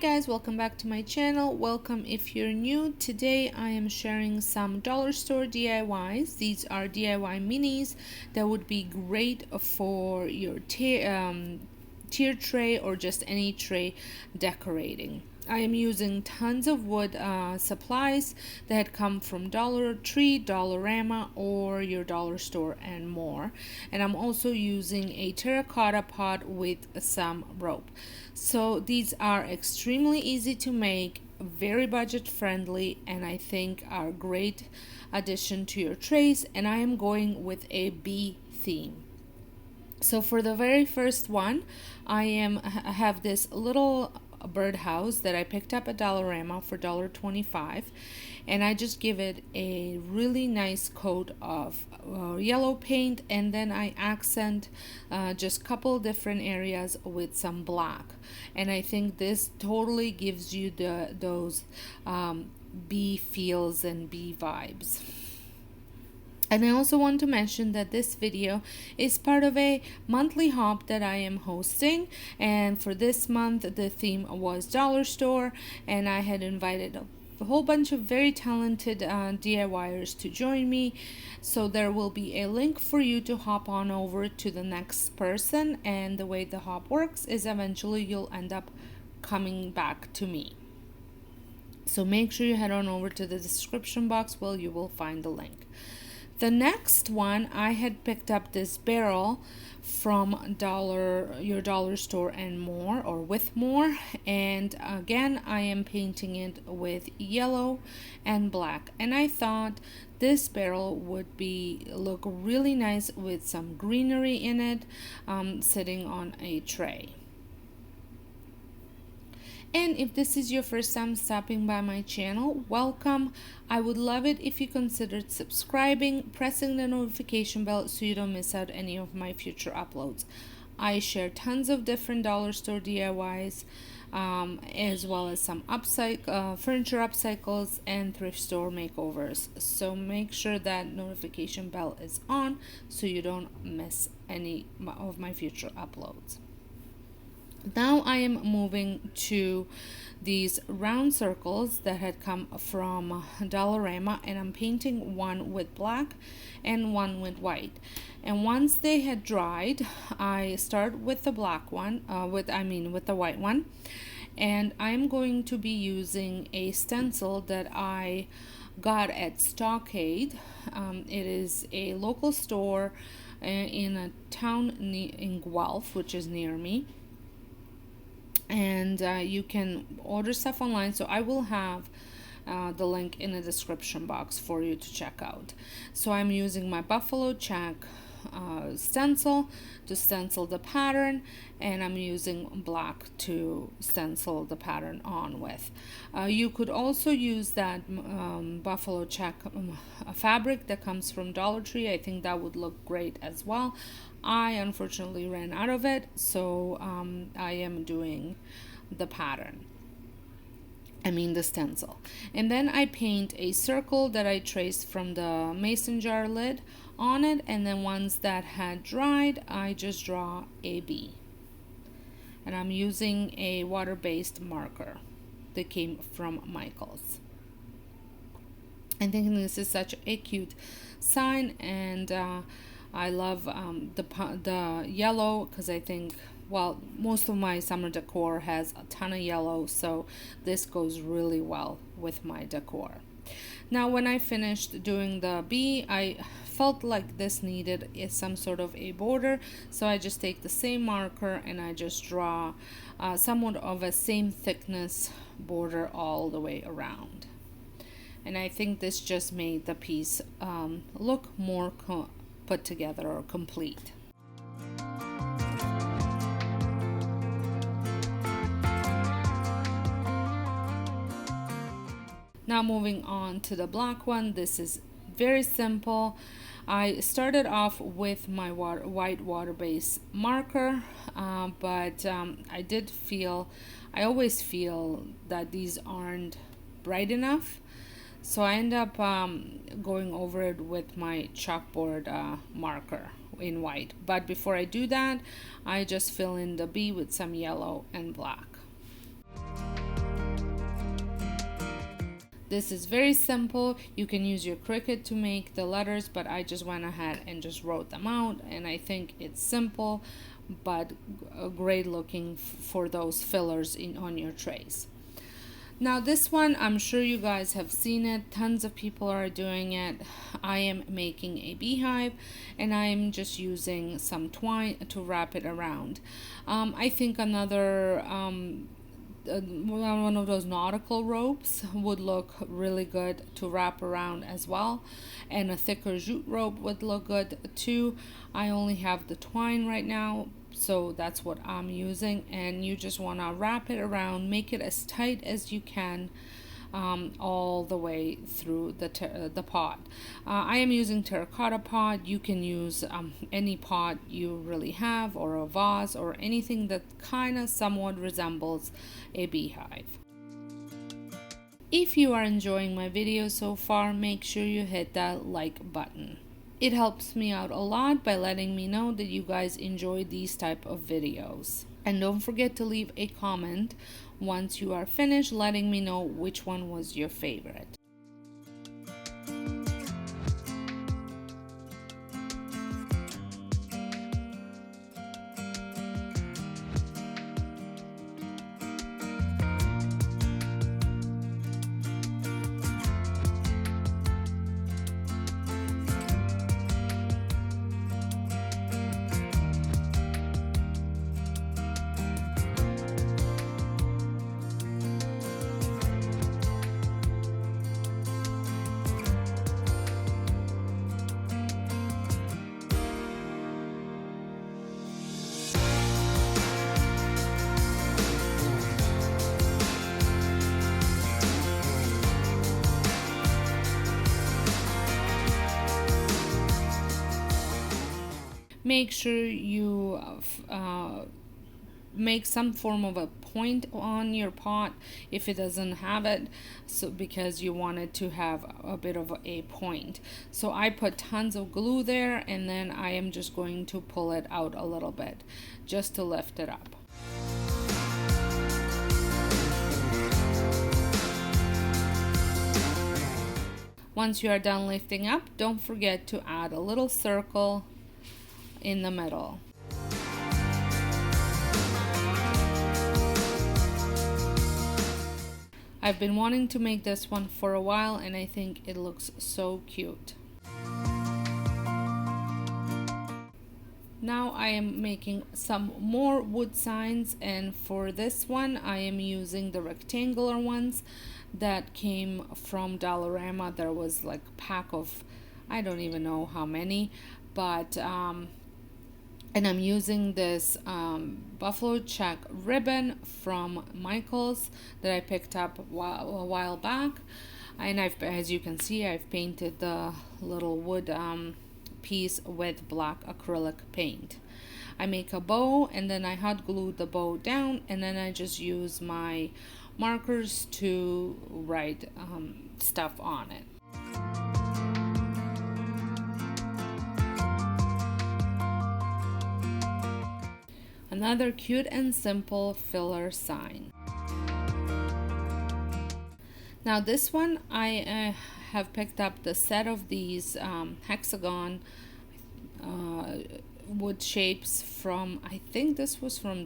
guys, welcome back to my channel. Welcome if you're new. Today I am sharing some dollar store DIYs. These are DIY minis that would be great for your tier tray or just any tray decorating. I am using tons of wood supplies that had come from Dollar Tree, Dollarama, or your dollar store and more. And I'm also using a terracotta pot with some rope. So these are extremely easy to make, very budget friendly, and I think are great addition to your trays. And I am going with a bee theme. So for the very first one, I have this little birdhouse that I picked up at Dollarama for $1.25, and I just give it a really nice coat of yellow paint, and then I accent just couple different areas with some black, and I think this totally gives you those bee feels and bee vibes. And I also want to mention that this video is part of a monthly hop that I am hosting. And for this month, the theme was Dollar Store. And I had invited a whole bunch of very talented DIYers to join me. So there will be a link for you to hop on over to the next person. And the way the hop works is eventually you'll end up coming back to me. So make sure you head on over to the description box where you will find the link. The next one, I had picked up this barrel from your dollar store and more, or with more, and again I am painting it with yellow and black, and I thought this barrel would look really nice with some greenery in it, sitting on a tray. And if this is your first time stopping by my channel, welcome. I would love it if you considered subscribing, pressing the notification bell so you don't miss out any of my future uploads. I share tons of different dollar store DIYs, as well as some furniture upcycles and thrift store makeovers. So make sure that notification bell is on so you don't miss any of my future uploads. Now I am moving to these round circles that had come from Dollarama, and I'm painting one with black and one with white. And once they had dried, I start with the black one, with the white one, and I'm going to be using a stencil that I got at Stockade. It is a local store in a town in Guelph, which is near me. And you can order stuff online, so I will have the link in the description box for you to check out. So I'm using my buffalo check stencil to stencil the pattern, and I'm using black to stencil the pattern on with. You could also use that buffalo check fabric that comes from Dollar Tree. I think that would look great as well. I unfortunately ran out of it, so I am doing the pattern. The stencil. And then I paint a circle that I traced from the mason jar lid on it, and then once that had dried, I just draw a bee. And I'm using a water-based marker that came from Michael's. I'm thinking this is such a cute sign, and I love the yellow, because I think, well, most of my summer decor has a ton of yellow, so this goes really well with my decor. Now when I finished doing the bee, I felt like this needed some sort of a border, so I just take the same marker and I just draw somewhat of a same thickness border all the way around. And I think this just made the piece look more put together or complete. Now moving on to the black one, this is very simple. I started off with my white water-based marker, but I always feel that these aren't bright enough. So I end up going over it with my chalkboard marker in white. But before I do that, I just fill in the bee with some yellow and black. This is very simple. You can use your Cricut to make the letters, but I just went ahead and just wrote them out, and I think it's simple but great looking for those fillers on your trays. Now this one, I'm sure you guys have seen it. Tons of people are doing it. I am making a beehive, and I'm just using some twine to wrap it around. I think another one of those nautical ropes would look really good to wrap around as well, and a thicker jute rope would look good too. I only have the twine right now, so that's what I'm using, and you just want to wrap it around, make it as tight as you can, all the way through the pot. I am using terracotta pot. You can use any pot you really have, or a vase, or anything that kind of somewhat resembles a beehive. If you are enjoying my video so far, make sure you hit that like button. It helps me out a lot by letting me know that you guys enjoy these type of videos. And don't forget to leave a comment once you are finished, letting me know which one was your favorite. Make sure you make some form of a point on your pot if it doesn't have it, so because you want it to have a bit of a point. So I put tons of glue there, and then I am just going to pull it out a little bit just to lift it up. Once you are done lifting up, don't forget to add a little circle in the middle. I've been wanting to make this one for a while, and I think it looks so cute. Now I am making some more wood signs, and for this one I am using the rectangular ones that came from Dollarama. There was like a pack of, I don't even know how many, but and I'm using this buffalo check ribbon from Michael's that I picked up a while back, and as you can see, I've painted the little wood piece with black acrylic paint. I make a bow, and then I hot glue the bow down, and then I just use my markers to write stuff on it. Another cute and simple filler sign. Now this one I have picked up the set of these hexagon wood shapes from, I think this was from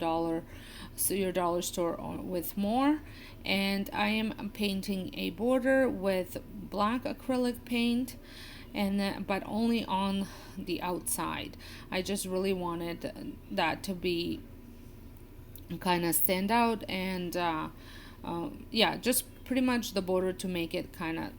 your dollar store with more, and I am painting a border with black acrylic paint, and but only on the outside. I just really wanted that to be kind of stand out, and yeah, just pretty much the border to make it kind of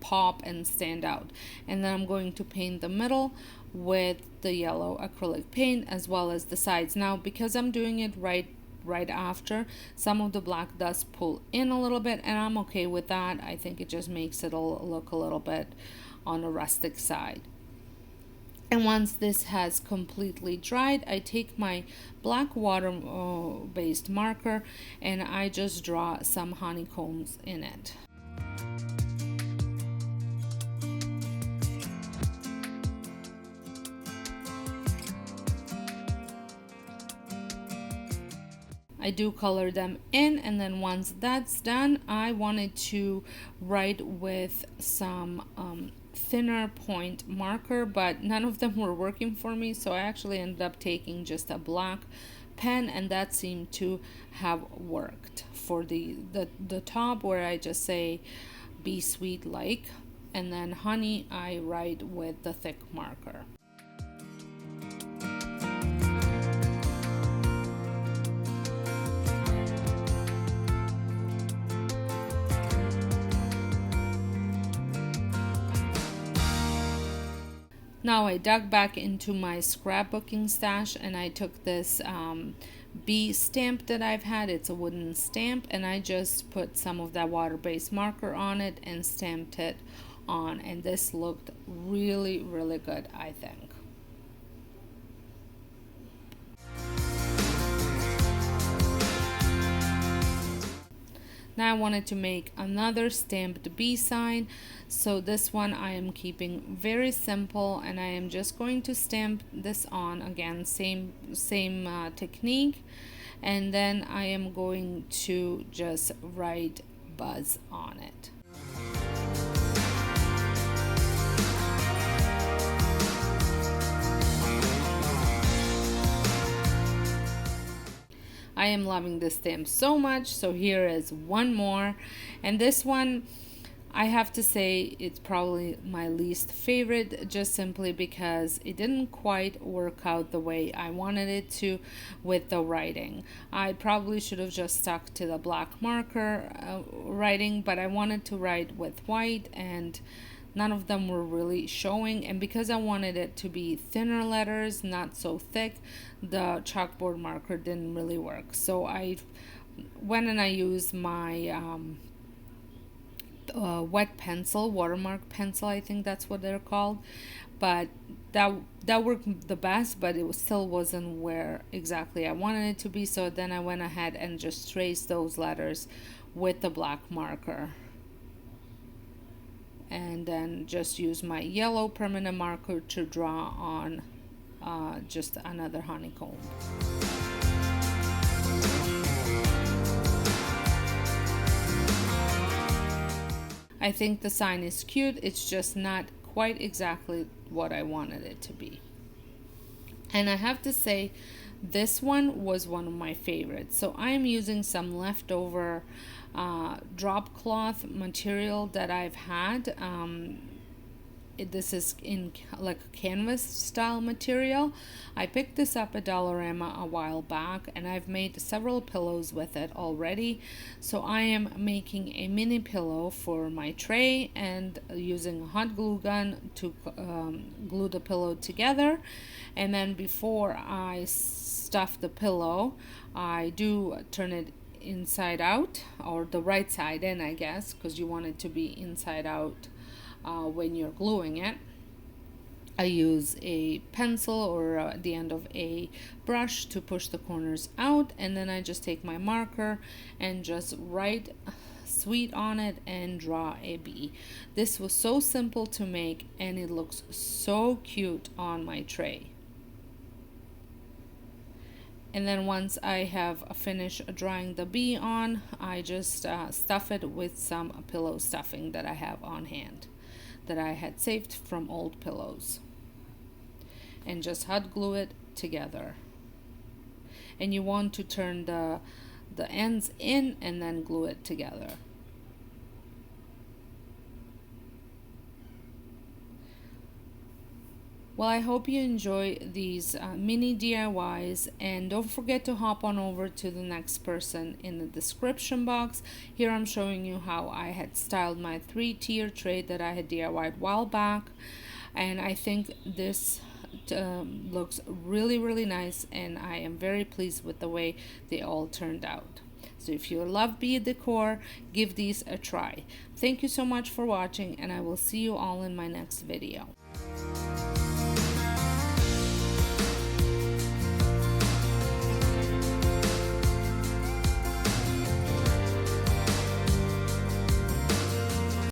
pop and stand out. And then I'm going to paint the middle with the yellow acrylic paint, as well as the sides. Now because I'm doing it right after, some of the black does pull in a little bit, and I'm okay with that. I think it just makes it look a little bit on a rustic side. And once this has completely dried, I take my black water based marker and I just draw some honeycombs in it. I do color them in, and then once that's done, I wanted to write with some thinner point marker, but none of them were working for me, so I actually ended up taking just a black pen, and that seemed to have worked for the top, where I just say be sweet like, and then honey I write with the thick marker. Now I dug back into my scrapbooking stash, and I took this bee stamp that I've had. It's a wooden stamp, and I just put some of that water-based marker on it and stamped it on, and this looked really, really good, I think. Now I wanted to make another stamped bee sign, so this one I am keeping very simple, and I am just going to stamp this on again, same technique, and then I am going to just write buzz on it. I am loving this stamp so much, so here is one more, and this one I have to say it's probably my least favorite, just simply because it didn't quite work out the way I wanted it to with the writing. I probably should have just stuck to the black marker writing, but I wanted to write with white, and none of them were really showing, and because I wanted it to be thinner letters, not so thick, the chalkboard marker didn't really work. So I went and I used my wet pencil, watermark pencil, I think that's what they're called, but that worked the best, but it still wasn't where exactly I wanted it to be. So then I went ahead and just traced those letters with the black marker, and then just use my yellow permanent marker to draw on just another honeycomb. I think the sign is cute, it's just not quite exactly what I wanted it to be. And I have to say, this one was one of my favorites. So I am using some leftover drop cloth material that I've had. This is in like a canvas style material. I picked this up at Dollarama a while back, and I've made several pillows with it already. So I am making a mini pillow for my tray and using a hot glue gun to glue the pillow together. And then before I stuff the pillow, I do turn it inside out, or the right side in, I guess, because you want it to be inside out when you're gluing it. I use a pencil or the end of a brush to push the corners out, and then I just take my marker and just write sweet on it and draw a bee. This was so simple to make, and it looks so cute on my tray. And then once I have finished drawing the bee on, I just stuff it with some pillow stuffing that I have on hand, that I had saved from old pillows, and just hot glue it together. And you want to turn the ends in and then glue it together. Well, I hope you enjoy these mini DIYs, and don't forget to hop on over to the next person in the description box. Here I'm showing you how I had styled my 3-tier tray that I had DIY'd a while back, and I think this looks really, really nice, and I am very pleased with the way they all turned out. So if you love bee decor, give these a try. Thank you so much for watching, and I will see you all in my next video.